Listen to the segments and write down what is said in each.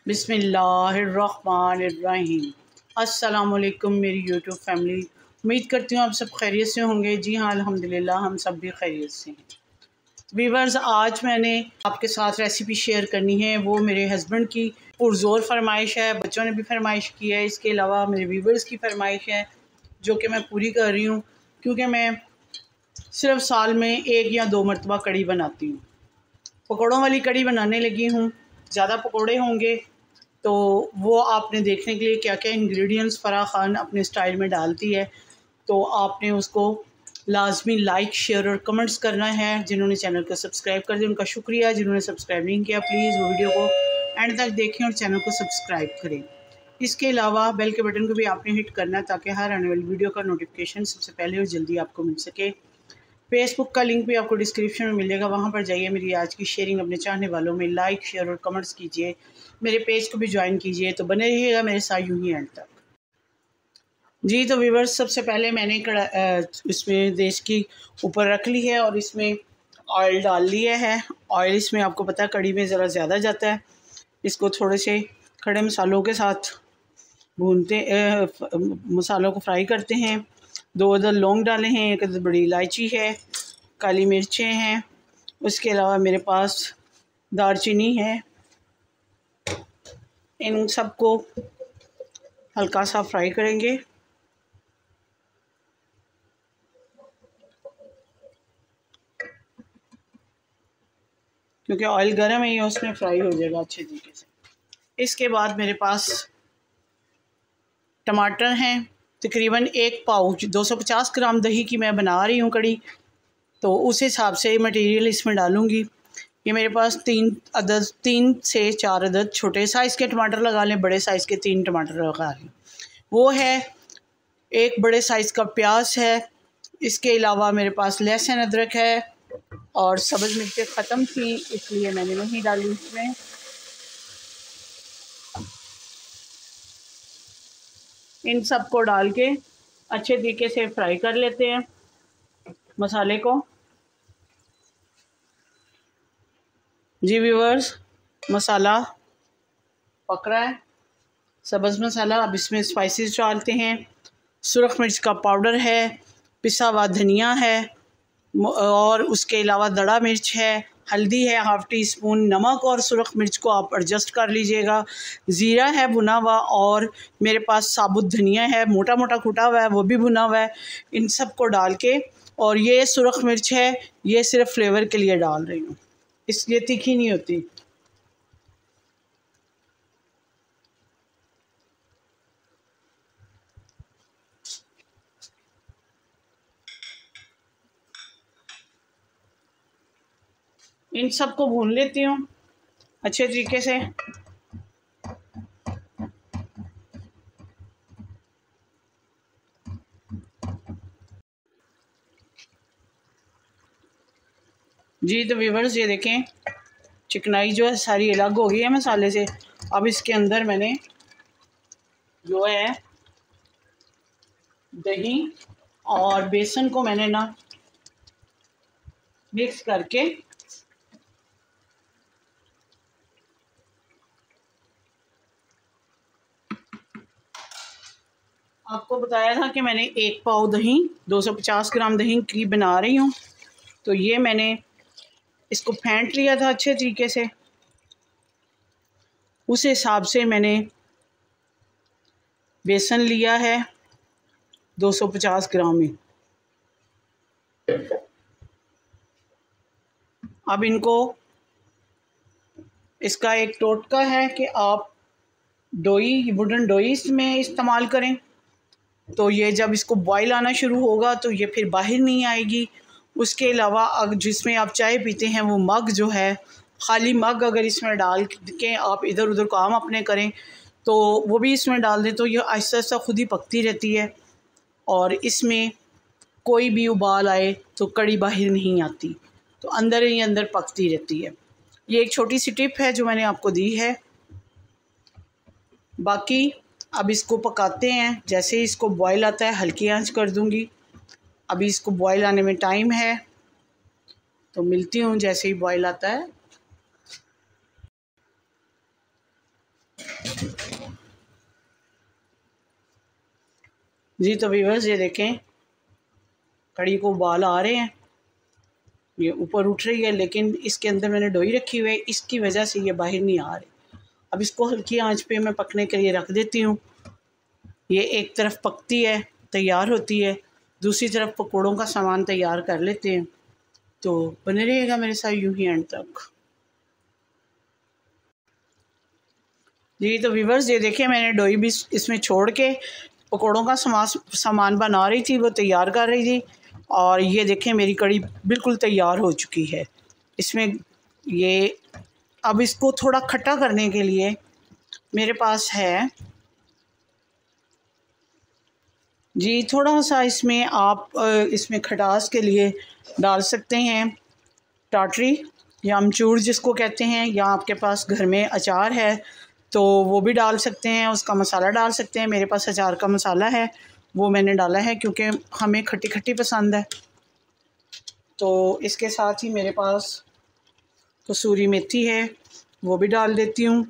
बिस्मिल्लाहिर्रहमानिर्रहीम। अस्सलामुअलैकुम मेरी यूट्यूब फैमिली। उम्मीद करती हूँ आप सब खैरियत से होंगे। जी हाँ, अल्हम्दुलिल्लाह हम सब भी खैरियत से हैं। वीवर्स, आज मैंने आपके साथ रेसिपी शेयर करनी है, वो मेरे हस्बैंड की पुरज़ोर फरमाइश है, बच्चों ने भी फरमाइश की है, इसके अलावा मेरे वीवर्स की फरमाइश है जो कि मैं पूरी कर रही हूँ, क्योंकि मैं सिर्फ़ साल में 1 या 2 मरतबा कड़ी बनाती हूँ। पकौड़ों वाली कड़ी बनाने लगी हूँ। ज़्यादा पकौड़े होंगे तो वो आपने देखने के लिए क्या क्या इंग्रेडिएंट्स फ़राह ख़ान अपने स्टाइल में डालती है, तो आपने उसको लाजमी लाइक, शेयर और कमेंट्स करना है। जिन्होंने चैनल को सब्सक्राइब कर दिया उनका शुक्रिया, जिन्होंने सब्सक्राइब नहीं किया प्लीज़ वो वीडियो को एंड तक देखें और चैनल को सब्सक्राइब करें। इसके अलावा बेल के बटन को भी आपने हिट करना है ताकि हर आने वाली वीडियो का नोटिफिकेशन सबसे पहले और जल्दी आपको मिल सके। फेसबुक का लिंक भी आपको डिस्क्रिप्शन में मिलेगा, वहाँ पर जाइए, मेरी आज की शेयरिंग अपने चाहने वालों में लाइक, शेयर और कमेंट्स कीजिए। मेरे पेज को भी ज्वाइन कीजिए, तो बने रहिएगा मेरे साथ यूं ही एंड तक। जी तो व्यूअर्स, सबसे पहले मैंने इसमें देश की ऊपर रख ली है और इसमें ऑयल डाल लिया है। ऑयल इसमें आपको पता है कड़ी में ज़रा ज़्यादा जाता है। इसको थोड़े से खड़े मसालों के साथ मसालों को फ्राई करते हैं। 2 अदद लौंग डाले हैं, 1 अदद बड़ी इलायची है, काली मिर्चें हैं, उसके अलावा मेरे पास दालचीनी है। इन सबको हल्का सा फ्राई करेंगे। क्योंकि ऑयल गर्म है, ये उसमें फ्राई हो जाएगा अच्छे तरीके से। इसके बाद मेरे पास टमाटर हैं, तकरीबन 1 पाउच 250 ग्राम दही की मैं बना रही हूँ कड़ी, तो उस हिसाब से मटेरियल इसमें डालूँगी। ये मेरे पास 3 से 4 अदद छोटे साइज़ के टमाटर लगा लें, बड़े साइज़ के 3 टमाटर लगा लें। वो है 1 बड़े साइज़ का प्याज है। इसके अलावा मेरे पास लहसुन, अदरक है और सब्ज़ मिर्चें ख़त्म थी इसलिए मैंने नहीं डाली इसमें। इन सब को डाल के अच्छे तरीके से फ्राई कर लेते हैं मसाले को। जी व्यूअर्स, मसाला पक रहा है, सब्ज़ मसाला। अब इसमें स्पाइसेस डालते हैं। सुरख मिर्च का पाउडर है, पिसा हुआ धनिया है और उसके अलावा दड़ा मिर्च है, हल्दी है 1/2 टीस्पून, नमक और सुरख मिर्च को आप एडजस्ट कर लीजिएगा। ज़ीरा है भुना हुआ और मेरे पास साबुत धनिया है, मोटा मोटा कूटा हुआ है, वो भी भुना हुआ है। इन सब को डाल के, और ये सुरख मिर्च है, ये सिर्फ फ्लेवर के लिए डाल रही हूँ, इसलिए तीखी नहीं होती। इन सब को भून लेती हूँ अच्छे तरीके से। जी तो व्यूअर्स, ये देखें चिकनाई जो है सारी अलग हो गई है मसाले से। अब इसके अंदर मैंने जो है दही और बेसन को मैंने ना मिक्स करके आपको बताया था कि मैंने 1 पाव दही 250 ग्राम दही की बना रही हूँ, तो ये मैंने इसको फेंट लिया था अच्छे तरीके से। उस हिसाब से मैंने बेसन लिया है 250 ग्राम में। अब इनको, इसका एक टोटका है कि आप डोई, वुडन डोईस में इस्तेमाल करें, तो ये जब इसको बॉईल आना शुरू होगा तो ये फिर बाहर नहीं आएगी। उसके अलावा जिसमें आप चाय पीते हैं वो मग जो है, खाली मग अगर इसमें डाल के आप इधर उधर काम अपने करें तो वो भी इसमें डाल दें, तो ये आहिस्ता आहिस्ता खुद ही पकती रहती है और इसमें कोई भी उबाल आए तो कड़ी बाहर नहीं आती, तो अंदर ही अंदर पकती रहती है। ये एक छोटी सी टिप है जो मैंने आपको दी है। बाकी अब इसको पकाते हैं। जैसे ही इसको बॉईल आता है हल्की आंच कर दूंगी। अभी इसको बॉईल आने में टाइम है, तो मिलती हूँ जैसे ही बॉईल आता है। जी तो व्यूअर्स ये देखें कड़ी को उबाल आ रहे हैं, ये ऊपर उठ रही है, लेकिन इसके अंदर मैंने डोई रखी हुई है, इसकी वजह से ये बाहर नहीं आ रही। अब इसको हल्की आंच पे मैं पकने के लिए रख देती हूँ। ये एक तरफ पकती है, तैयार होती है, दूसरी तरफ पकौड़ों का सामान तैयार कर लेते हैं। तो बने रहिएगा मेरे साथ यूं ही एंड तक। जी तो व्यूअर्स ये देखिए मैंने डोई भी इसमें छोड़ के पकौड़ों का सामान बना रही थी, वो तैयार कर रही थी। और ये देखें मेरी कड़ी बिल्कुल तैयार हो चुकी है। इसमें ये अब इसको थोड़ा खट्टा करने के लिए मेरे पास है जी थोड़ा सा, इसमें आप इसमें खटास के लिए डाल सकते हैं टाटरी या अमचूर जिसको कहते हैं, या आपके पास घर में अचार है तो वो भी डाल सकते हैं, उसका मसाला डाल सकते हैं। मेरे पास अचार का मसाला है, वो मैंने डाला है क्योंकि हमें खट्टी खट्टी पसंद है। तो इसके साथ ही मेरे पास कसूरी मेथी है, वो भी डाल देती हूँ।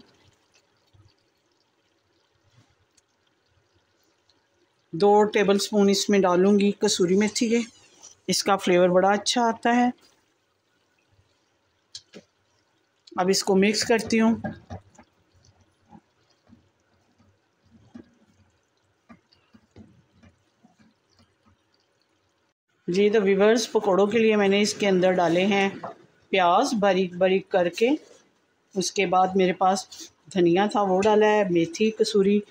2 टेबलस्पून इसमें डालूँगी कसूरी मेथी के, इसका फ्लेवर बड़ा अच्छा आता है। अब इसको मिक्स करती हूँ। जी तो व्यूअर्स पकौड़ों के लिए मैंने इसके अंदर डाले हैं प्याज बारीक बारीक करके, उसके बाद मेरे पास धनिया था वो डाला है, मेथी कसूरी,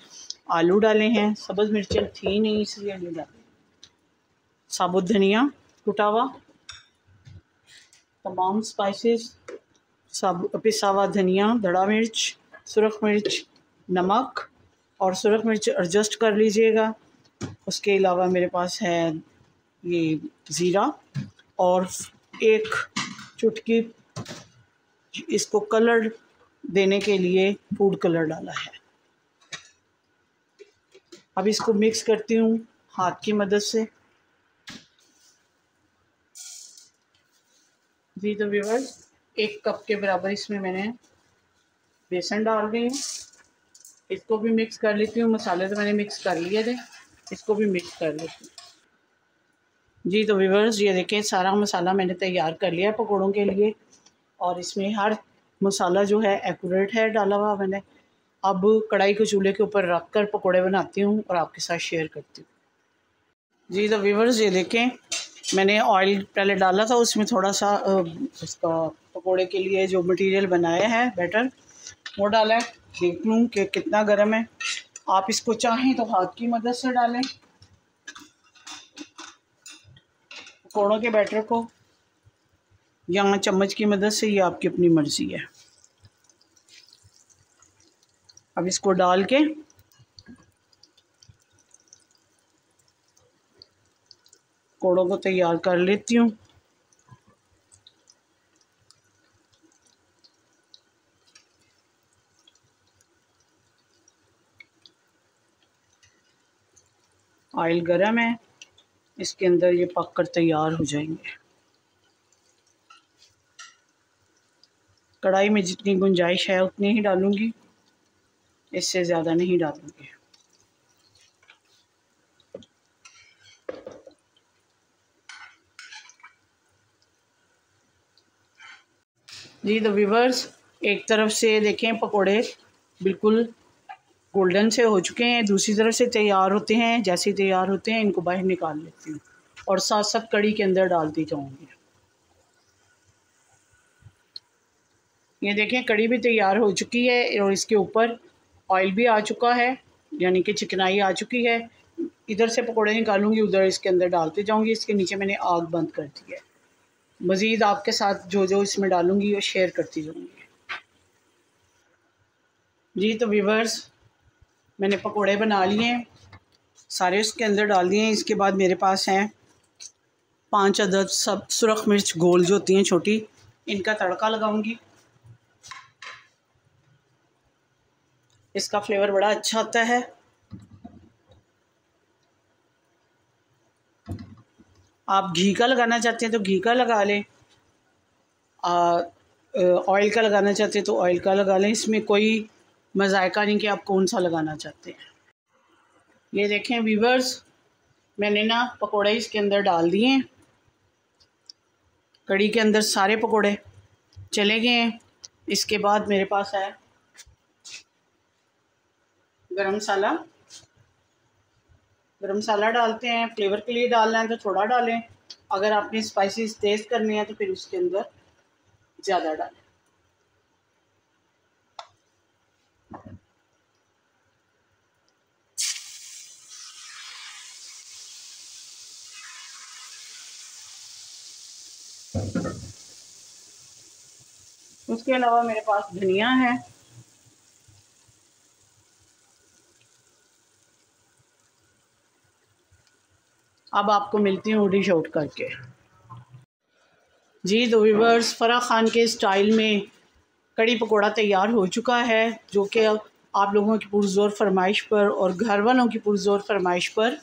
आलू डाले हैं, सब्ज़ मिर्चें थी नहीं इसलिए नहीं डाले, साबुत धनिया कुटा हुआ, तमाम स्पाइसेस, पिसा हुआ धनिया, धड़ा मिर्च, सुरख मिर्च, नमक, और सुरख मिर्च एडजस्ट कर लीजिएगा। उसके अलावा मेरे पास है ये ज़ीरा और एक चुटकी इसको कलर देने के लिए फूड कलर डाला है। अब इसको मिक्स करती हूँ हाथ की मदद से। जी तो व्यूअर्स 1 कप के बराबर इसमें मैंने बेसन डाल रही हूँ, इसको भी मिक्स कर लेती हूँ। मसाले तो मैंने मिक्स कर लिए थे, इसको भी मिक्स कर लेती हूँ। जी तो व्यूअर्स ये देखें सारा मसाला मैंने तैयार कर लिया है पकौड़ों के लिए, और इसमें हर मसाला जो है एक्यूरेट है डाला हुआ मैंने। अब कढ़ाई को चूल्हे के ऊपर रख कर पकौड़े बनाती हूँ और आपके साथ शेयर करती हूँ। जी तो व्यूअर्स ये देखें मैंने ऑयल पहले डाला था, उसमें थोड़ा सा उसका पकौड़े के लिए जो मटेरियल बनाया है बैटर वो डाला है। देख लूँ कि कितना गर्म है। आप इसको चाहें तो हाथ की मदद से डालें पकौड़ों के बैटर को, या चम्मच की मदद से, ये आपकी अपनी मर्ज़ी है। अब इसको डाल के पकौड़ों को तैयार कर लेती हूँ। ऑयल गरम है, इसके अंदर ये पक कर तैयार हो जाएंगे। कढ़ाई में जितनी गुंजाइश है उतनी ही डालूँगी, इससे ज़्यादा नहीं डालूँगी। जी तो व्यूअर्स एक तरफ से देखें पकोड़े बिल्कुल गोल्डन से हो चुके हैं, दूसरी तरफ से तैयार होते हैं। जैसे ही तैयार होते हैं इनको बाहर निकाल लेती हूँ और साथ साथ कड़ी के अंदर डालती जाऊँगी। ये देखें कड़ी भी तैयार हो चुकी है और इसके ऊपर ऑयल भी आ चुका है, यानी कि चिकनाई आ चुकी है। इधर से पकोड़े निकालूंगी, उधर इसके अंदर डालते जाऊंगी। इसके नीचे मैंने आग बंद कर दी है। मज़ीद आपके साथ जो जो इसमें डालूंगी वो शेयर करती जाऊंगी। जी तो व्यूअर्स मैंने पकोड़े बना लिए हैं, सारे उसके अंदर डाल दिए हैं। इसके बाद मेरे पास हैं 5 अदद सब सुरख मिर्च गोल जो होती हैं छोटी, इनका तड़का लगाऊंगी। इसका फ्लेवर बड़ा अच्छा आता है। आप घी का लगाना चाहते हैं तो घी का लगा लें, ऑयल का लगाना चाहते हैं तो ऑयल का लगा लें। इसमें कोई मज़ायका नहीं कि आप कौन सा लगाना चाहते हैं। ये देखें व्यूअर्स, मैंने ना पकोड़े इसके अंदर डाल दिए हैं। कड़ी के अंदर सारे पकोड़े चले गए हैं। इसके बाद मेरे पास है गरम मसाला। गरम मसाला डालते हैं, फ्लेवर के लिए डालना है तो थोड़ा डालें, अगर आपने स्पाइसेस टेस्ट करने हैं तो फिर उसके अंदर ज़्यादा डालें। उसके अलावा मेरे पास धनिया है। अब आपको मिलती हूँ डिश आउट करके। जी तो व्यूअर्स, फराह खान के स्टाइल में कड़ी पकोड़ा तैयार हो चुका है, जो कि आप लोगों की पुरज़ोर फरमाइश पर और घर वालों की पुरज़ोर फरमाइश पर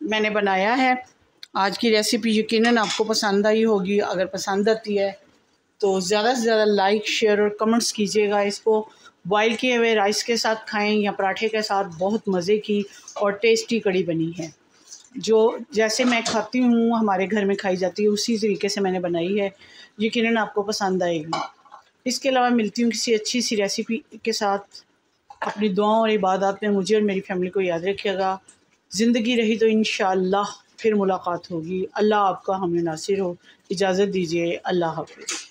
मैंने बनाया है। आज की रेसिपी यकीनन आपको पसंद आई होगी। अगर पसंद आती है तो ज़्यादा से ज़्यादा लाइक, शेयर और कमेंट्स कीजिएगा। इसको बॉयल किए हुए राइस के साथ खाएं या पराठे के साथ। बहुत मज़े की और टेस्टी कड़ी बनी है, जो जैसे मैं खाती हूँ हमारे घर में खाई जाती है उसी तरीके से मैंने बनाई है। यकीनन आपको पसंद आएगी। इसके अलावा मिलती हूँ किसी अच्छी सी रेसिपी के साथ। अपनी दुआओं और इबादत में मुझे और मेरी फैमिली को याद रखिएगा। ज़िंदगी रही तो इंशाअल्लाह फिर मुलाकात होगी। अल्लाह आपका हमें नासिर हो। इजाज़त दीजिए। अल्लाह हाफ़िज़।